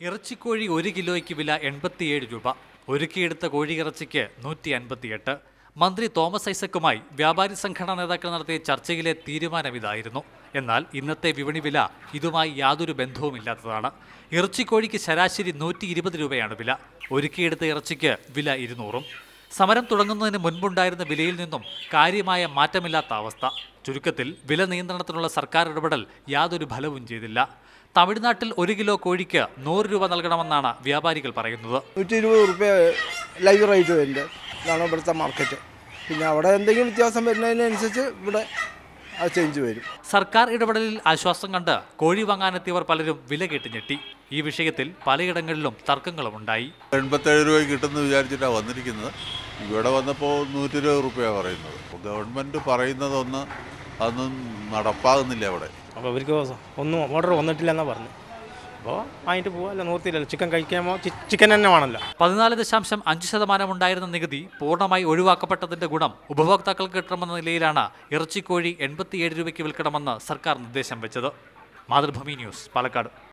ഇറച്ചിക്കോഴി 1 കിലോയ്ക്ക് വില 87 രൂപ. ഒരുക്കിയെടുത്ത കോഴിയിറച്ചിക്ക് 158. മന്ത്രി തോമസ് ഐസക്കുമായി വ്യാപാരി സംഘടനാ നേതാക്കൾ നടത്തിയ ചർച്ചയിലെ തീരുമാനമിതായിരുന്നു. എന്നാൽ ഇന്നത്തെ വിപണി വില ഇതുമായി യാതൊരു ബന്ധവുമില്ലാത്തതാണ്. ഇറച്ചിക്കോഴിക്ക് ശരാശരി 120 രൂപയാണ് വില. ഒരുക്കിയെടുത്ത ഇറച്ചിക്ക് വില 200. സമരം തുടങ്ങുന്നതിന് മുൻപുണ്ടായിരുന്ന വിലയിൽ നിന്നും കാര്യമായ മാറ്റമില്ലാത്ത അവസ്ഥ. ചുരുക്കത്തിൽ വില നിയന്ത്രണത്തിനുള്ള സർക്കാർ ഇടപെടൽ യാതൊരു ഫലവും ചെയ്തില്ല. തമിഴ്നാട്ടിൽ 1 കിലോ കോഴിക്ക് 100 രൂപ നൽകണമെന്നാണ് വ്യാപാരികൾ പറയുന്നത്. 120 രൂപ ലൈവ് റേറ്റ് വരുന്നുണ്ട്. ഇതാണ് ഇവിടുത്തെ മാർക്കറ്റ്. പിന്നെ അവിടെ എന്തെങ്കിലും വ്യത്യാസം വരുന്നതിനനുസരിച്ച് ഇവിടെ ചേഞ്ച് വരും. സർക്കാർ ഇടപെടലിൽ ആശ്വാസം കണ്ട് കോഴി വാങ്ങാനെത്തിയവർ പലരും വില കേട്ട് ഞെട്ടി. ഈ വിഷയത്തിൽ പലയിടങ്ങളിലും തർക്കങ്ങളുമുണ്ടായി. 87 രൂപ കിട്ടുമെന്ന് വിചാരിച്ചിട്ടാണ് വന്നിരിക്കുന്നത്. ഇവിടെ വന്നപ്പോൾ 120 രൂപയാണ് പറയുന്നത്. ഗവൺമെൻറ് പറയുന്നതൊന്ന് അതൊന്നും നടപ്പാകുന്നില്ല അവിടെ. അപ്പോൾ അവർക്ക് ഒന്നും ഓർഡർ വന്നിട്ടില്ല എന്നാണ് പറഞ്ഞു. അപ്പോൾ വാങ്ങിട്ട് പോകാമല്ലോ, നിർത്തിയില്ലല്ലോ. ചിക്കൻ കഴിക്കാമോ, ചിക്കൻ തന്നെ വേണമല്ലോ. 14.5% ഉണ്ടായിരുന്ന നികുതി പൂർണ്ണമായി ഒഴിവാക്കപ്പെട്ടതിന്റെ ഗുണം ഉപഭോക്താക്കൾക്ക് കിട്ടണമെന്ന നിലയിലാണ് ഇറച്ചിക്കോഴി 87 രൂപയ്ക്ക് വിൽക്കണമെന്ന് സർക്കാർ നിർദ്ദേശം വെച്ചത്. മാതൃഭൂമി ന്യൂസ്, പാലക്കാട്.